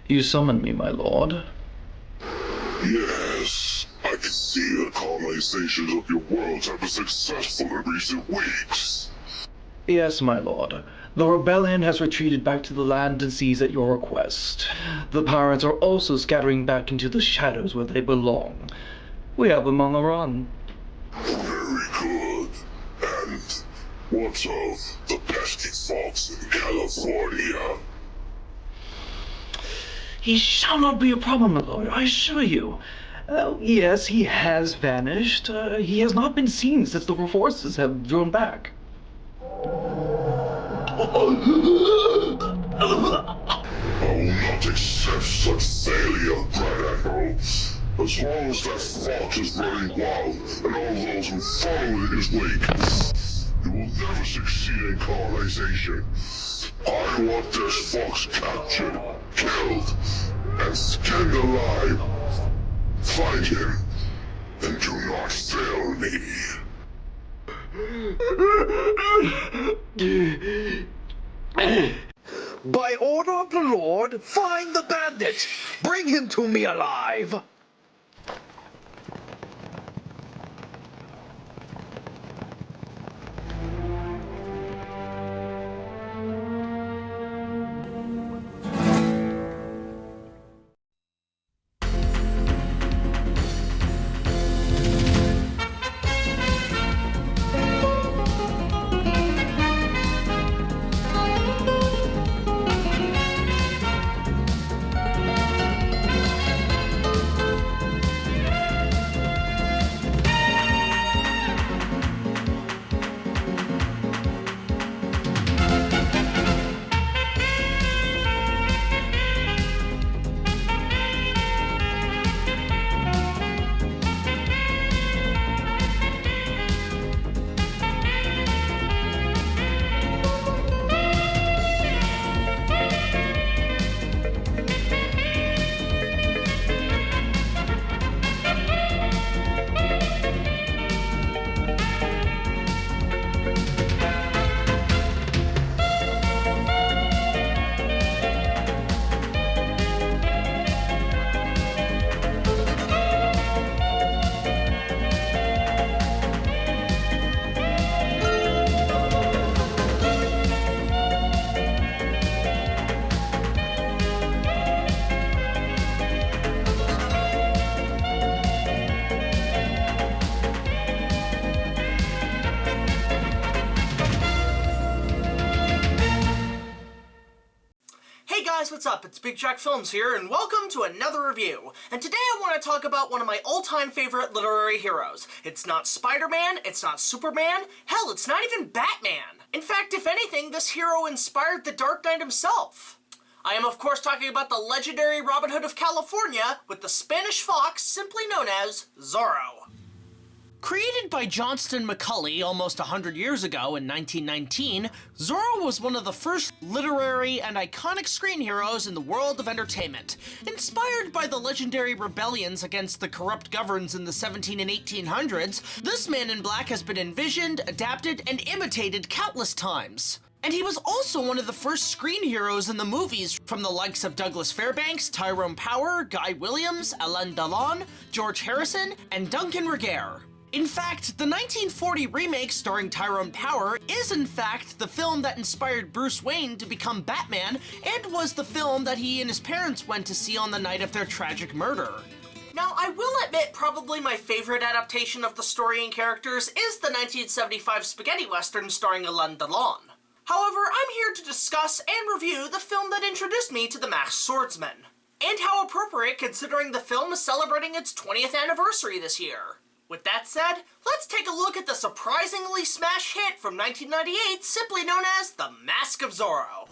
You summoned me, my lord. Yes, I can see the colonizations of your worlds have been successful in recent weeks. Yes, my lord. The rebellion has retreated back to the land and seas at your request. The pirates are also scattering back into the shadows where they belong. We have them on the run. Very good. And what of the pesky fox in California? He shall not be a problem, my lord, I assure you. Yes, he has vanished. He has not been seen since the forces have drawn back. I will not accept such failure, Grand Admiral. As long as that fox is running wild and all those who follow in his wake, he will never succeed in colonization. I want this fox captured, killed, and skinned alive. Find him, and do not fail me. By order of the Lord, find the bandit! Bring him to me alive! What's up? It's BigJackFilms here, and welcome to another review. And today I want to talk about one of my all-time favorite literary heroes. It's not Spider-Man, it's not Superman, hell, it's not even Batman. In fact, if anything, this hero inspired the Dark Knight himself. I am of course talking about the legendary Robin Hood of California with the Spanish fox simply known as Zorro. Created by Johnston McCulley almost 100 years ago in 1919, Zorro was one of the first literary and iconic screen heroes in the world of entertainment. Inspired by the legendary rebellions against the corrupt governs in the 17 and 1800s, this man in black has been envisioned, adapted, and imitated countless times. And he was also one of the first screen heroes in the movies from the likes of Douglas Fairbanks, Tyrone Power, Guy Williams, Alain Delon, George Harrison, and Duncan Regehr. In fact, the 1940 remake starring Tyrone Power is in fact the film that inspired Bruce Wayne to become Batman and was the film that he and his parents went to see on the night of their tragic murder. Now, I will admit probably my favorite adaptation of the story and characters is the 1975 spaghetti western starring Alain Delon. However, I'm here to discuss and review the film that introduced me to the masked swordsman. And how appropriate considering the film is celebrating its 20th anniversary this year. With that said, let's take a look at the surprisingly smash hit from 1998 simply known as The Mask of Zorro.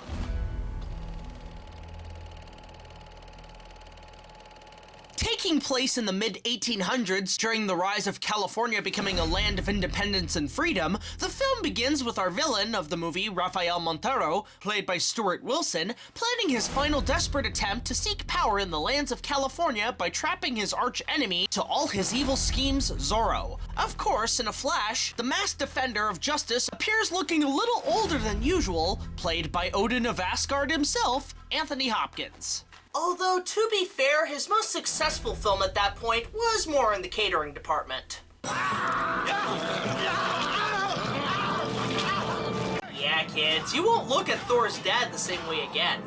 Taking place in the mid-1800s during the rise of California becoming a land of independence and freedom, the film begins with our villain of the movie, Rafael Montero, played by Stuart Wilson, planning his final desperate attempt to seek power in the lands of California by trapping his arch-enemy to all his evil schemes, Zorro. Of course, in a flash, the masked defender of justice appears looking a little older than usual, played by Odin of Asgard himself, Anthony Hopkins. Although, to be fair, his most successful film at that point was more in the catering department. Yeah, kids, you won't look at Thor's dad the same way again.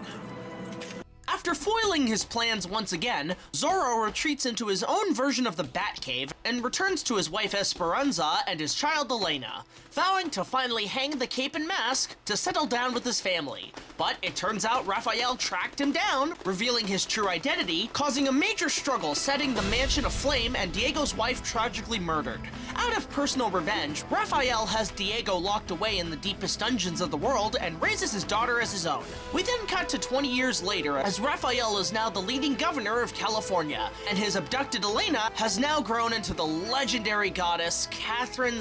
After foiling his plans once again, Zorro retreats into his own version of the Batcave and returns to his wife Esperanza and his child Elena, vowing to finally hang the cape and mask to settle down with his family. But it turns out Raphael tracked him down, revealing his true identity, causing a major struggle, setting the mansion aflame and Diego's wife tragically murdered. Out of personal revenge, Raphael has Diego locked away in the deepest dungeons of the world and raises his daughter as his own. We then cut to 20 years later, as Raphael is now the leading governor of California, and his abducted Elena has now grown into the legendary goddess Catherine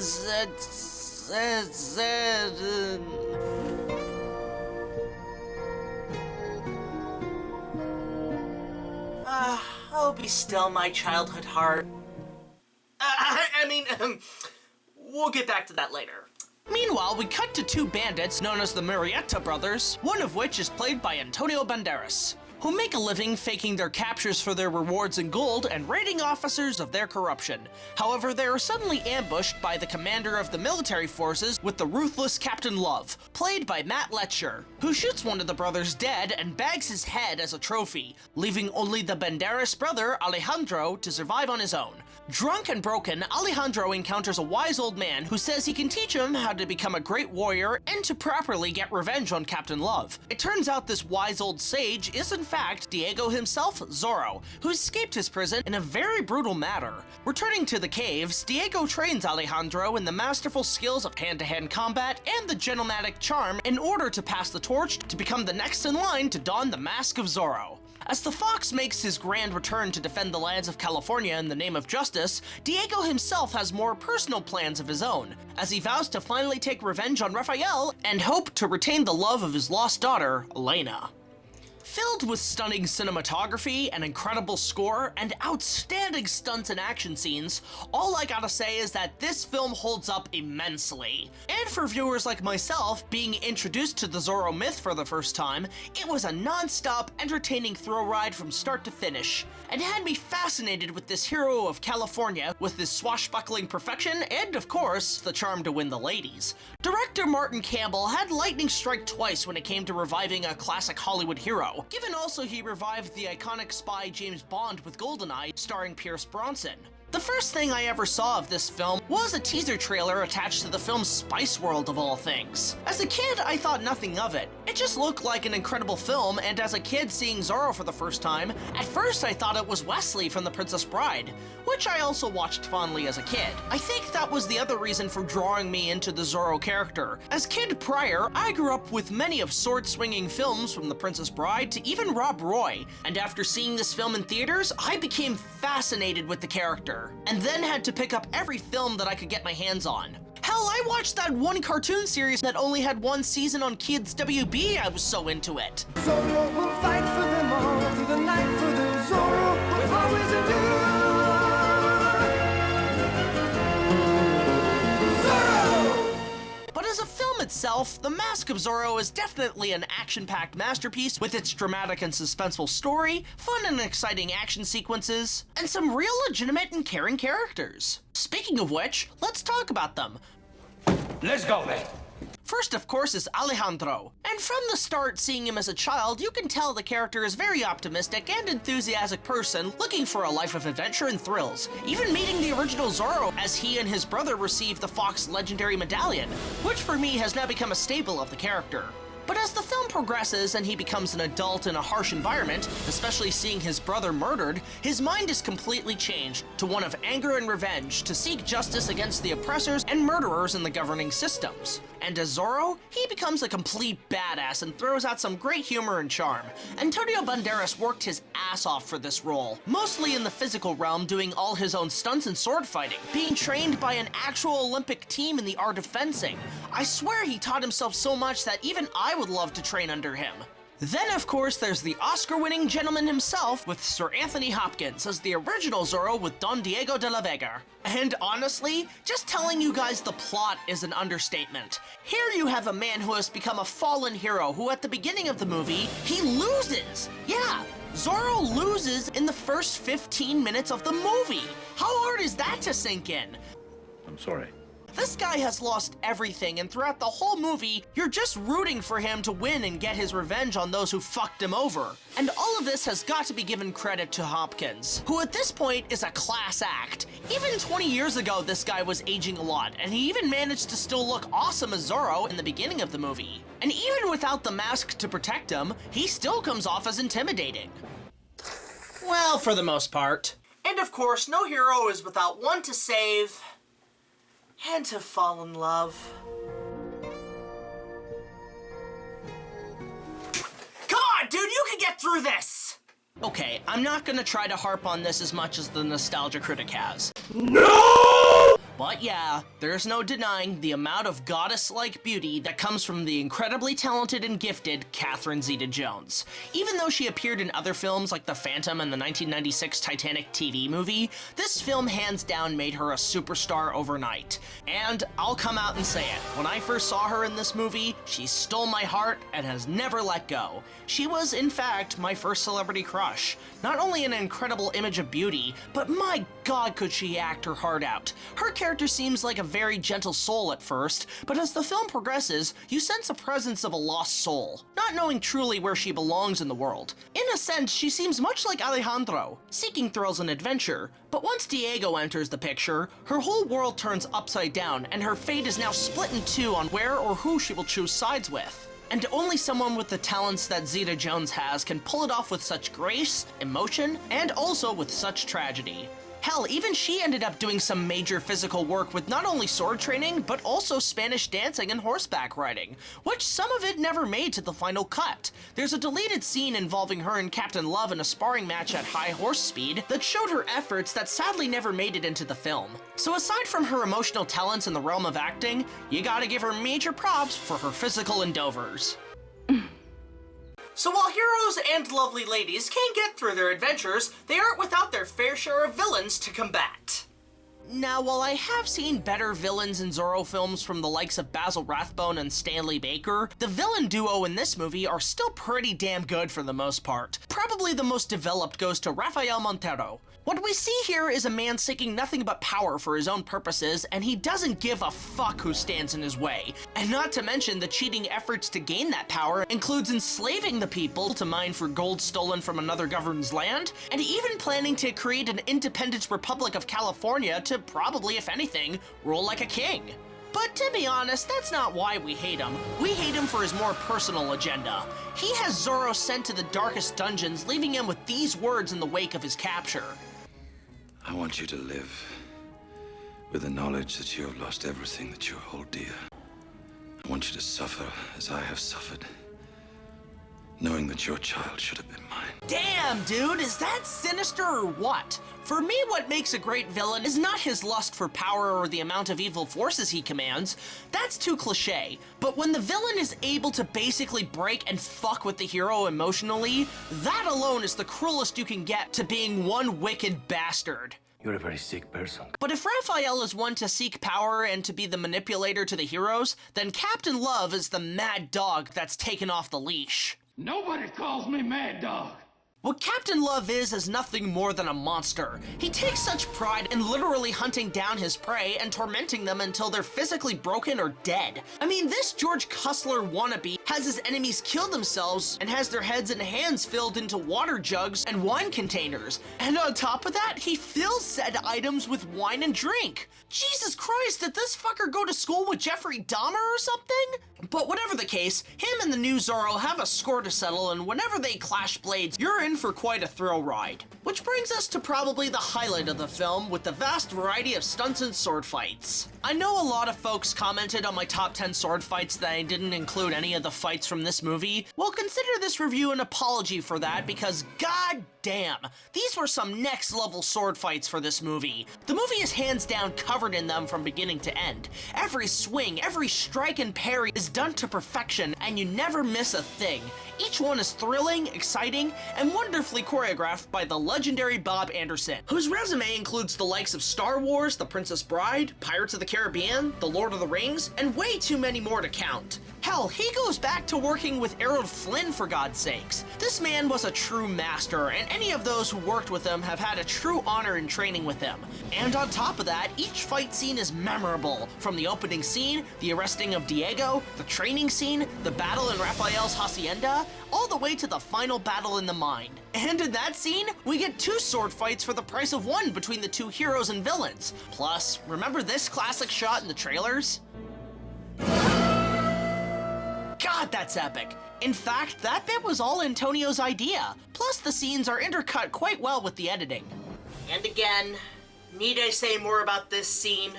Oh, be still, my childhood heart. We'll get back to that later. Meanwhile, we cut to two bandits known as the Murrieta brothers, one of which is played by Antonio Banderas, who make a living faking their captures for their rewards in gold and raiding officers of their corruption. However, they are suddenly ambushed by the commander of the military forces with the ruthless Captain Love, played by Matt Letcher, who shoots one of the brothers dead and bags his head as a trophy, leaving only the Banderas brother, Alejandro, to survive on his own. Drunk and broken, Alejandro encounters a wise old man who says he can teach him how to become a great warrior and to properly get revenge on Captain Love. It turns out this wise old sage is in fact Diego himself, Zorro, who escaped his prison in a very brutal manner. Returning to the caves, Diego trains Alejandro in the masterful skills of hand-to-hand combat and the gentlemanlike charm in order to pass the torch to become the next in line to don the Mask of Zorro. As the Fox makes his grand return to defend the lands of California in the name of justice, Diego himself has more personal plans of his own, as he vows to finally take revenge on Raphael and hope to retain the love of his lost daughter, Elena. Filled with stunning cinematography, an incredible score, and outstanding stunts and action scenes, all I gotta say is that this film holds up immensely. And for viewers like myself, being introduced to the Zorro myth for the first time, it was a non-stop, entertaining thrill ride from start to finish, and had me fascinated with this hero of California, with his swashbuckling perfection, and of course, the charm to win the ladies. Director Martin Campbell had lightning strike twice when it came to reviving a classic Hollywood hero, given also he revived the iconic spy James Bond with GoldenEye, starring Pierce Brosnan. The first thing I ever saw of this film was a teaser trailer attached to the film's Spice World of all things. As a kid, I thought nothing of it. It just looked like an incredible film, and as a kid seeing Zorro for the first time, at first I thought it was Wesley from The Princess Bride, which I also watched fondly as a kid. I think that was the other reason for drawing me into the Zorro character. As kid prior, I grew up with many of sword-swinging films from The Princess Bride to even Rob Roy, and after seeing this film in theaters, I became fascinated with the character, and then had to pick up every film that I could get my hands on. Hell, I watched that one cartoon series that only had one season on Kids WB, I was so into it. Zorro will fight for them all through the night for them. Zorro will always endure. Zorro! But as a film itself, The Mask of Zorro is definitely an action-packed masterpiece with its dramatic and suspenseful story, fun and exciting action sequences, and some real legitimate and caring characters. Speaking of which, let's talk about them. Let's go, man. First, of course, is Alejandro. And from the start, seeing him as a child, you can tell the character is a very optimistic and enthusiastic person looking for a life of adventure and thrills, even meeting the original Zorro as he and his brother receive the Fox Legendary Medallion, which for me has now become a staple of the character. But as the film progresses and he becomes an adult in a harsh environment, especially seeing his brother murdered, his mind is completely changed to one of anger and revenge to seek justice against the oppressors and murderers in the governing systems. And as Zorro, he becomes a complete badass and throws out some great humor and charm. Antonio Banderas worked his ass off for this role, mostly in the physical realm, doing all his own stunts and sword fighting, being trained by an actual Olympic team in the art of fencing. I swear he taught himself so much that even I would love to train under him. Then, of course, there's the Oscar-winning gentleman himself with Sir Anthony Hopkins as the original Zorro with Don Diego de la Vega. And honestly, just telling you guys the plot is an understatement. Here you have a man who has become a fallen hero who at the beginning of the movie, he loses. Yeah, Zorro loses in the first 15 minutes of the movie. How hard is that to sink in? I'm sorry. This guy has lost everything, and throughout the whole movie, you're just rooting for him to win and get his revenge on those who fucked him over. And all of this has got to be given credit to Hopkins, who at this point is a class act. Even 20 years ago, this guy was aging a lot, and he even managed to still look awesome as Zorro in the beginning of the movie. And even without the mask to protect him, he still comes off as intimidating. Well, for the most part. And of course, no hero is without one to save and to fall in love. Come on, dude, you can get through this! Okay, I'm not gonna try to harp on this as much as the nostalgia critic has. No! But yeah, there's no denying the amount of goddess-like beauty that comes from the incredibly talented and gifted Catherine Zeta-Jones. Even though she appeared in other films like The Phantom and the 1996 Titanic TV movie, this film hands down made her a superstar overnight. And I'll come out and say it, when I first saw her in this movie, she stole my heart and has never let go. She was, in fact, my first celebrity crush. Not only an incredible image of beauty, but my god could she act her heart out. Her character seems like a very gentle soul at first, but as the film progresses, you sense a presence of a lost soul, not knowing truly where she belongs in the world. In a sense, she seems much like Alejandro, seeking thrills and adventure, but once Diego enters the picture, her whole world turns upside down, and her fate is now split in two on where or who she will choose sides with. And only someone with the talents that Zeta-Jones has can pull it off with such grace, emotion, and also with such tragedy. Hell, even she ended up doing some major physical work with not only sword training, but also Spanish dancing and horseback riding, which some of it never made to the final cut. There's a deleted scene involving her and Captain Love in a sparring match at high horse speed that showed her efforts that sadly never made it into the film. So aside from her emotional talents in the realm of acting, you gotta give her major props for her physical endeavors. So while heroes and lovely ladies can get through their adventures, they aren't without their fair share of villains to combat. Now, while I have seen better villains in Zorro films from the likes of Basil Rathbone and Stanley Baker, the villain duo in this movie are still pretty damn good for the most part. Probably the most developed goes to Rafael Montero. What we see here is a man seeking nothing but power for his own purposes, and he doesn't give a fuck who stands in his way. And not to mention the cheating efforts to gain that power includes enslaving the people to mine for gold stolen from another government's land, and even planning to create an independent Republic of California to probably, if anything, rule like a king. But to be honest, that's not why we hate him. We hate him for his more personal agenda. He has Zorro sent to the darkest dungeons, leaving him with these words in the wake of his capture. I want you to live with the knowledge that you have lost everything that you hold dear. I want you to suffer as I have suffered, knowing that your child should have been mine. Damn, dude, is that sinister or what? For me, what makes a great villain is not his lust for power or the amount of evil forces he commands. That's too cliche. But when the villain is able to basically break and fuck with the hero emotionally, that alone is the cruelest you can get to being one wicked bastard. You're a very sick person. But if Raphael is one to seek power and to be the manipulator to the heroes, then Captain Love is the mad dog that's taken off the leash. Nobody calls me Mad Dog. What Captain Love is nothing more than a monster. He takes such pride in literally hunting down his prey and tormenting them until they're physically broken or dead. I mean, this George Cussler wannabe has his enemies kill themselves and has their heads and hands filled into water jugs and wine containers. And on top of that, he fills said items with wine and drink. Jesus Christ, did this fucker go to school with Jeffrey Dahmer or something? But whatever the case, him and the new Zorro have a score to settle, and whenever they clash blades, you're in for quite a thrill ride. Which brings us to probably the highlight of the film, with the vast variety of stunts and sword fights. I know a lot of folks commented on my top 10 sword fights that I didn't include any of the fights from this movie. Well, consider this review an apology for that, because god damn, these were some next level sword fights for this movie. The movie is hands down covered in them from beginning to end. Every swing, every strike and parry is done to perfection, and you never miss a thing. Each one is thrilling, exciting, and wonderfully choreographed by the legendary Bob Anderson, whose resume includes the likes of Star Wars, The Princess Bride, Pirates of the Caribbean, The Lord of the Rings, and way too many more to count. Hell, he goes back to working with Errol Flynn, for God's sakes. This man was a true master, and any of those who worked with him have had a true honor in training with him. And on top of that, each fight scene is memorable. From the opening scene, the arresting of Diego, the training scene, the battle in Raphael's hacienda, all the way to the final battle in the mine. And in that scene, we get 2 sword fights for the price of 1 between the 2 heroes and villains. Plus, remember this classic shot in the trailers? God, that's epic. In fact, that bit was all Antonio's idea. Plus, the scenes are intercut quite well with the editing. And again, need I say more about this scene?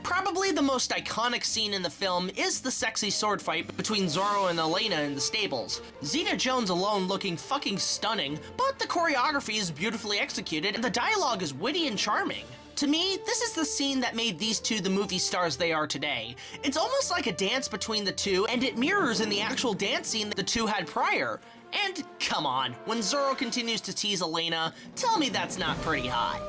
Probably the most iconic scene in the film is the sexy sword fight between Zorro and Elena in the stables. Zeta Jones alone looking fucking stunning, but the choreography is beautifully executed and the dialogue is witty and charming. To me, this is the scene that made these two the movie stars they are today. It's almost like a dance between the two, and it mirrors in the actual dance scene that the two had prior. And come on, when Zorro continues to tease Elena, tell me that's not pretty hot.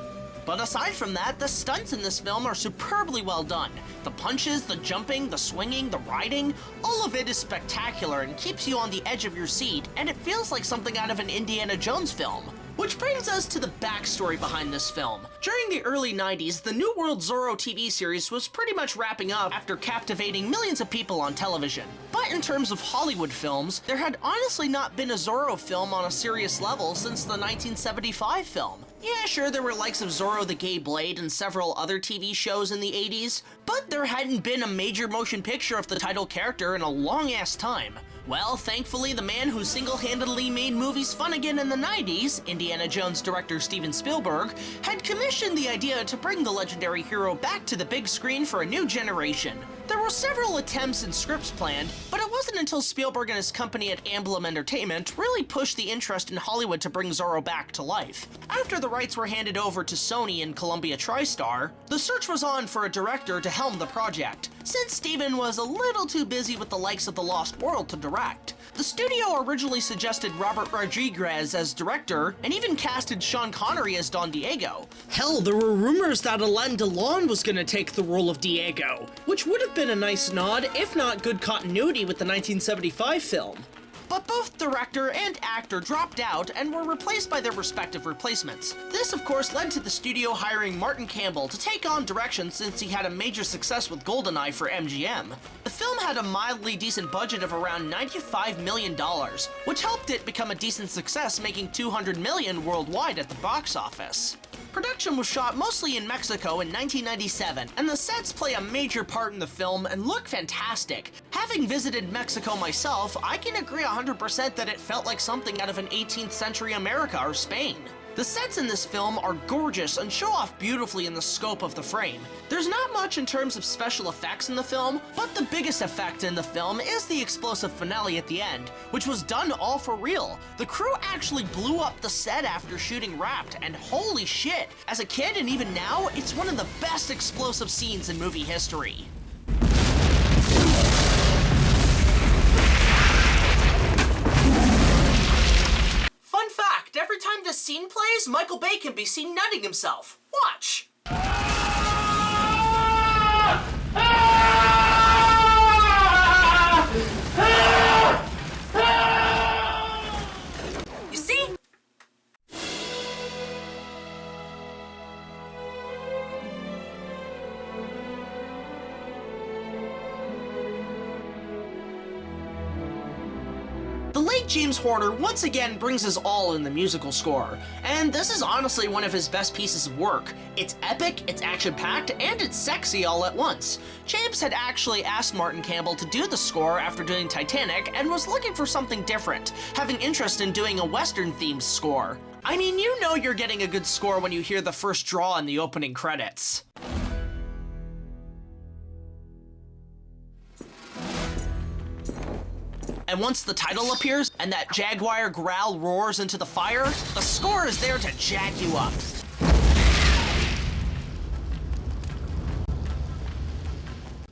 But aside from that, the stunts in this film are superbly well done. The punches, the jumping, the swinging, the riding, all of it is spectacular and keeps you on the edge of your seat, and it feels like something out of an Indiana Jones film. Which brings us to the backstory behind this film. During the early 90s, the New World Zorro TV series was pretty much wrapping up after captivating millions of people on television. But in terms of Hollywood films, there had honestly not been a Zorro film on a serious level since the 1975 film. Yeah, sure, there were likes of Zorro the Gay Blade and several other TV shows in the 80s, but there hadn't been a major motion picture of the title character in a long-ass time. Well, thankfully, the man who single-handedly made movies fun again in the 90s, Indiana Jones director Steven Spielberg, had commissioned the idea to bring the legendary hero back to the big screen for a new generation. There were several attempts and scripts planned, but it wasn't until Spielberg and his company at Amblin Entertainment really pushed the interest in Hollywood to bring Zorro back to life. After the rights were handed over to Sony and Columbia TriStar, the search was on for a director to helm the project, since Steven was a little too busy with the likes of The Lost World to direct. The studio originally suggested Robert Rodriguez as director, and even casted Sean Connery as Don Diego. Hell, there were rumors that Alain Delon was gonna take the role of Diego, which would have been a nice nod, if not good continuity with the 1975 film. But both director and actor dropped out and were replaced by their respective replacements. This, of course, led to the studio hiring Martin Campbell to take on direction since he had a major success with GoldenEye for MGM. The film had a mildly decent budget of around $95 million, which helped it become a decent success, making $200 million worldwide at the box office. Production was shot mostly in Mexico in 1997, and the sets play a major part in the film and look fantastic. Having visited Mexico myself, I can agree 100% that it felt like something out of an 18th century America or Spain. The sets in this film are gorgeous and show off beautifully in the scope of the frame. There's not much in terms of special effects in the film, but the biggest effect in the film is the explosive finale at the end, which was done all for real. The crew actually blew up the set after shooting Wrapped, and holy shit, as a kid and even now, it's one of the best explosive scenes in movie history. Fun fact, every time this scene plays, Michael Bay can be seen nutting himself. Watch! You see? The late James Horner once again brings his all in the musical score, and this is honestly one of his best pieces of work. It's epic, it's action-packed, and it's sexy all at once. James had actually asked Martin Campbell to do the score after doing Titanic and was looking for something different, having interest in doing a Western-themed score. I mean, you know you're getting a good score when you hear the first draw in the opening credits. And once the title appears, and that jaguar growl roars into the fire, the score is there to jack you up.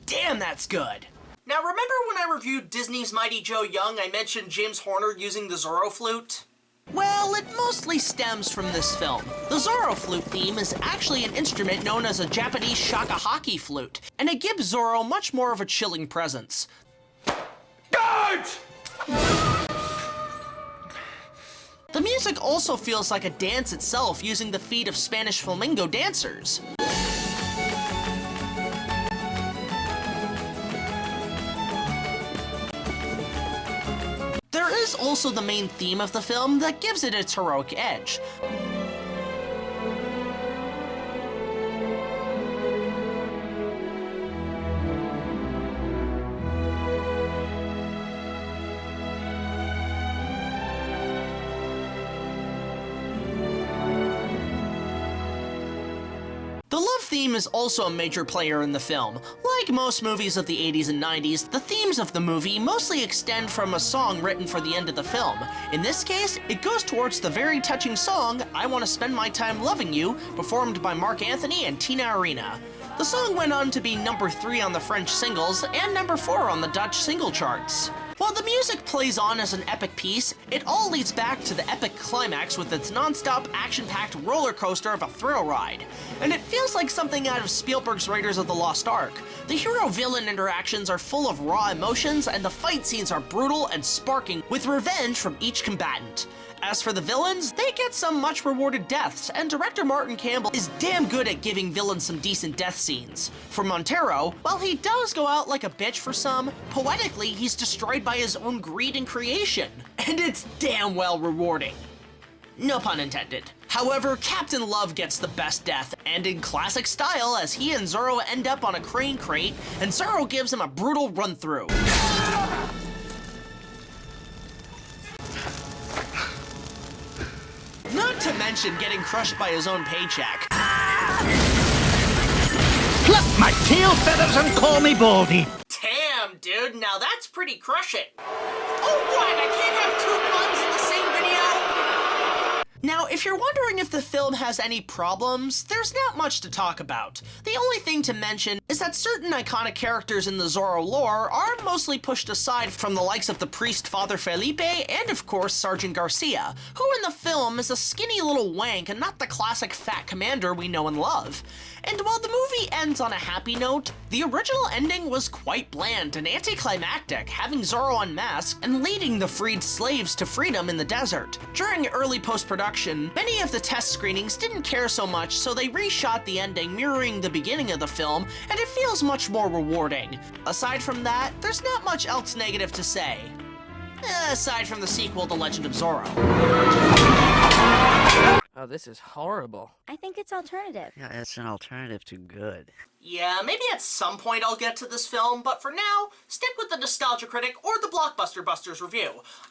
Damn, that's good. Now remember when I reviewed Disney's Mighty Joe Young, I mentioned James Horner using the Zorro flute? Well, it mostly stems from this film. The Zorro flute theme is actually an instrument known as a Japanese shakuhachi flute, and it gives Zorro much more of a chilling presence. out! The music also feels like a dance itself, using the feet of Spanish flamenco dancers. There is also the main theme of the film that gives it its heroic edge. The love theme is also a major player in the film. Like most movies of the 80s and 90s, the themes of the movie mostly extend from a song written for the end of the film. In this case, it goes towards the very touching song, I Want to Spend My Time Loving You, performed by Mark Anthony and Tina Arena. The song went on to be number 3 on the French singles and number 4 on the Dutch single charts. While the music plays on as an epic piece, it all leads back to the epic climax with its non-stop action-packed roller coaster of a thrill ride. And it feels like something out of Spielberg's Raiders of the Lost Ark. The hero-villain interactions are full of raw emotions, and the fight scenes are brutal and sparking with revenge from each combatant. As for the villains, they get some much-rewarded deaths, and director Martian Campbell is damn good at giving villains some decent death scenes. For Montero, while he does go out like a bitch for some, poetically he's destroyed by his own greed and creation. And it's damn well rewarding. No pun intended. However, Captain Love gets the best death, and in classic style, as he and Zorro end up on a crane crate, and Zorro gives him a brutal run-through. Not to mention getting crushed by his own paycheck. Pluck my tail feathers and call me Baldy. Damn, dude, now that's pretty crushing. Oh, what? I can't have 2 puns in the same video? Now, if you're wondering if the film has any problems, there's not much to talk about. The only thing to mention is that certain iconic characters in the Zorro lore are mostly pushed aside, from the likes of the priest Father Felipe and, of course, Sergeant Garcia, who in the film is a skinny little wank and not the classic fat commander we know and love. And while the movie ends on a happy note, the original ending was quite bland and anticlimactic, having Zorro unmasked and leading the freed slaves to freedom in the desert. During early post-production, many of the test screenings didn't care so much, so they reshot the ending mirroring the beginning of the film, and it feels much more rewarding. Aside from that, there's not much else negative to say. Aside from the sequel, The Legend of Zorro. Oh, this is horrible. I think it's alternative. Yeah, it's an alternative to good. Yeah, maybe at some point I'll get to this film, but for now, stick with the Nostalgia Critic or the Blockbuster Busters review.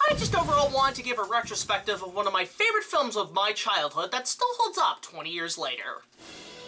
I just overall want to give a retrospective of one of my favorite films of my childhood that still holds up 20 years later.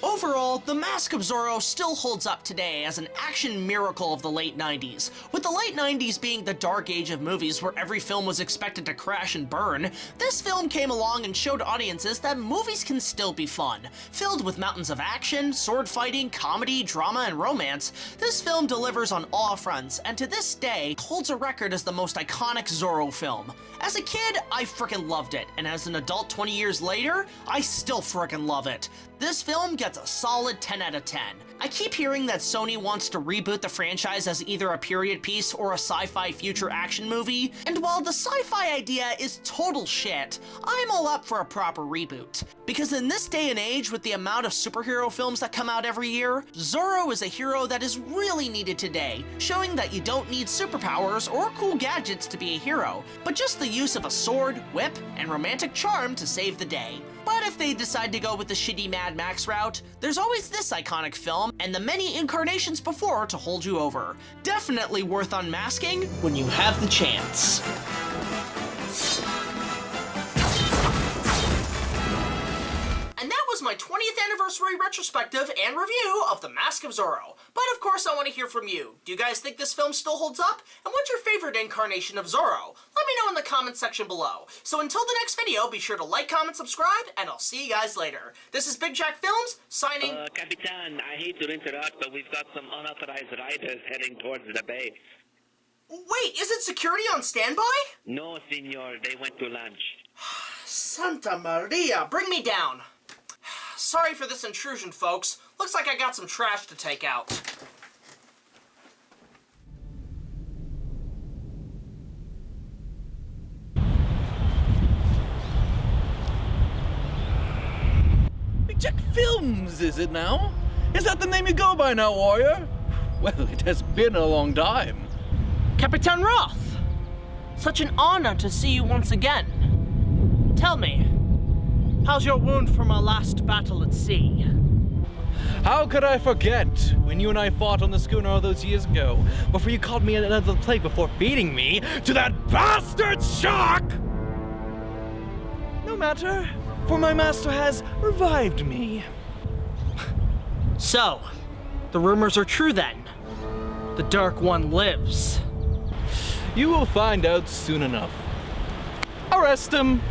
Overall, The Mask of Zorro still holds up today as an action miracle of the late 90s. With the late 90s being the dark age of movies where every film was expected to crash and burn, this film came along and showed audiences that movies can still be fun. Filled with mountains of action, sword fighting, comedy, drama, and romance, this film delivers on all fronts, and to this day, holds a record as the most iconic Zorro film. As a kid, I frickin' loved it, and as an adult 20 years later, I still frickin' love it. This film gets a solid 10 out of 10. I keep hearing that Sony wants to reboot the franchise as either a period piece or a sci-fi future action movie, and while the sci-fi idea is total shit, I'm all up for a proper reboot. Because in this day and age, with the amount of superhero films that come out every year, Zorro is a hero that is really needed today, showing that you don't need superpowers or cool gadgets to be a hero, but just the use of a sword, whip, and romantic charm to save the day. But if they decide to go with the shitty Mad Max route, there's always this iconic film and the many incarnations before to hold you over. Definitely worth unmasking when you have the chance. And that was my 20th anniversary retrospective and review of The Mask of Zorro. But of course I want to hear from you. Do you guys think this film still holds up? And what's your favorite incarnation of Zorro? Let me know in the comments section below. So until the next video, be sure to like, comment, subscribe, and I'll see you guys later. This is BigJackFilms, signing... Capitan, I hate to interrupt, but we've got some unauthorized riders heading towards the bay. Wait, is it security on standby? No, senor, they went to lunch. Santa Maria, bring me down. Sorry for this intrusion, folks. Looks like I got some trash to take out. BigJackFilms, is it now? Is that the name you go by now, warrior? Well, it has been a long time. Capitan Roth! Such an honor to see you once again. Tell me, how's your wound from our last battle at sea? How could I forget when you and I fought on the schooner all those years ago, before you called me another plate before feeding me to that bastard shark? No matter, for my master has revived me. So, the rumors are true then. The Dark One lives. You will find out soon enough. Arrest him.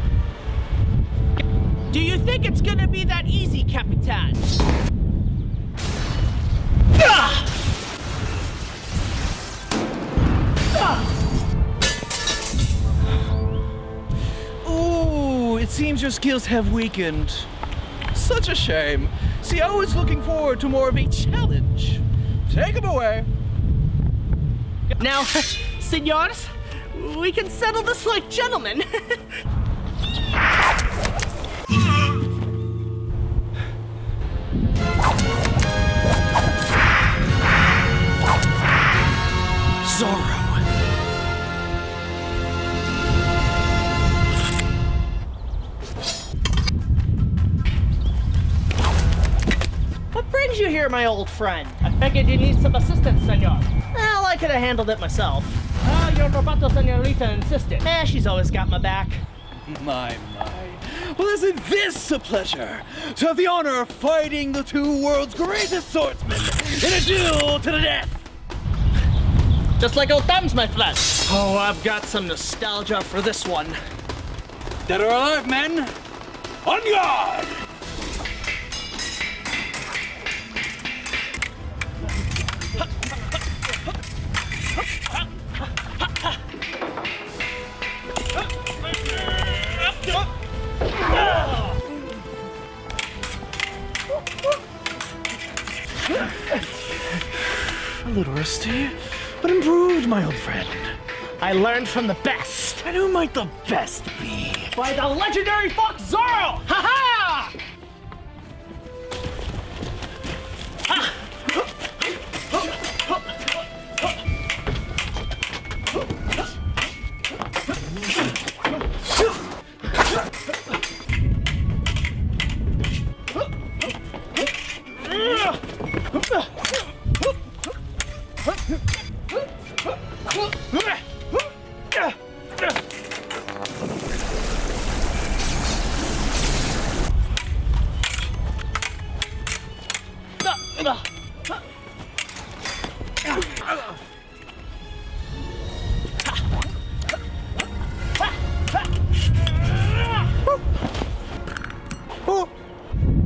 Do you think it's gonna be that easy, Capitan? Ooh, it seems your skills have weakened. Such a shame. See, I was looking forward to more of a challenge. Take him away. Now, senors, we can settle this like gentlemen. Zorro. What brings you here, my old friend? I figured you need some assistance, senor. Well, I could have handled it myself. Your roboto senorita insisted. She's always got my back. My. Well, isn't this a pleasure? To have the honor of fighting the two world's greatest swordsmen in a duel to the death. Just like old times, my friend. Oh, I've got some nostalgia for this one. Dead or alive, men? On guard! A little rusty, but improved, my old friend. I learned from the best. And who might the best be? By the legendary Fox Zorro! Ha-ha!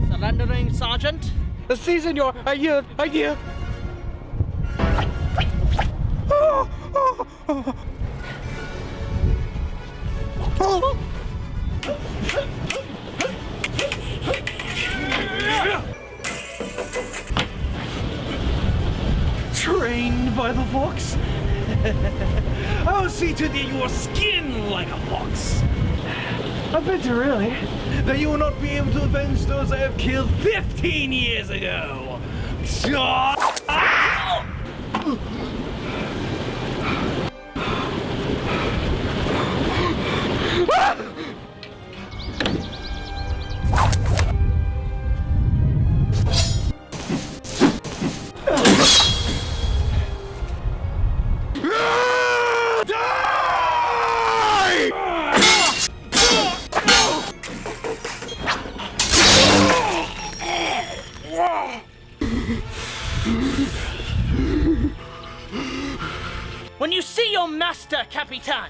Surrendering, Sergeant? Si, senor. I yield. Trained by the fox? I'll see to that you are skinned like a fox. I bet you really that you will not be able to avenge those I have killed 15 years ago. When you see your master, Capitan,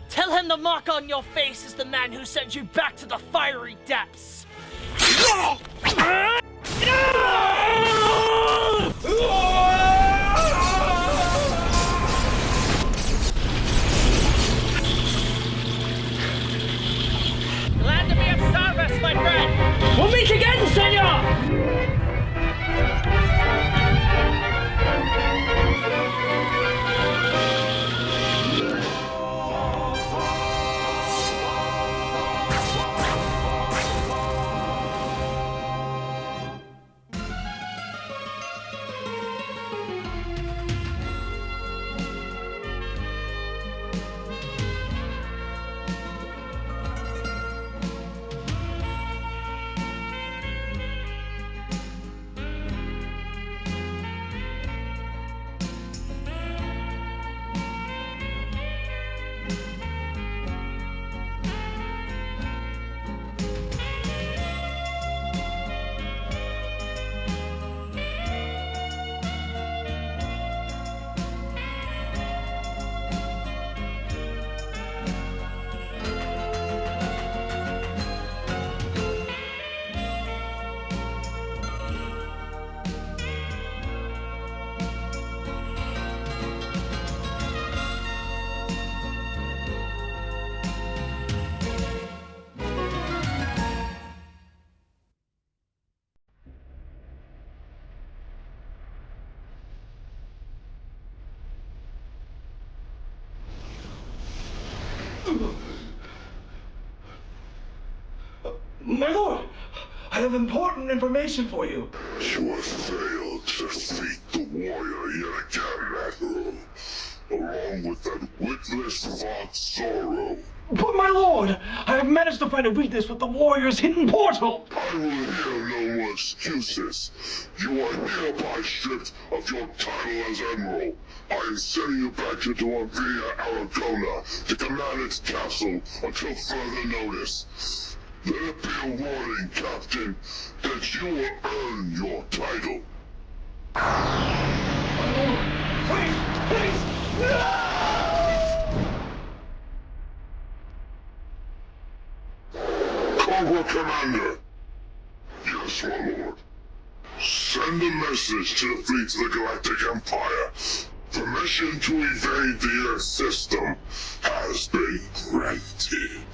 tell him the mark on your face is the man who sent you back to the fiery depths. Glad to be of service, my friend. We'll meet again, senor! have important information for you. You have failed to defeat the warrior yet again, Admiral. Along with that witless Mask Zorro. But my lord, I have managed to find a weakness with the warrior's hidden portal. I will hear no more excuses. You are hereby stripped of your title as Admiral. I am sending you back to Via Aragona to command its castle until further notice. Let it be a warning, Captain, that you will earn your title. My lord, please! No! Cobra Commander! Yes, my lord. Send a message to the fleets of the Galactic Empire. Permission to evade the Earth system has been granted.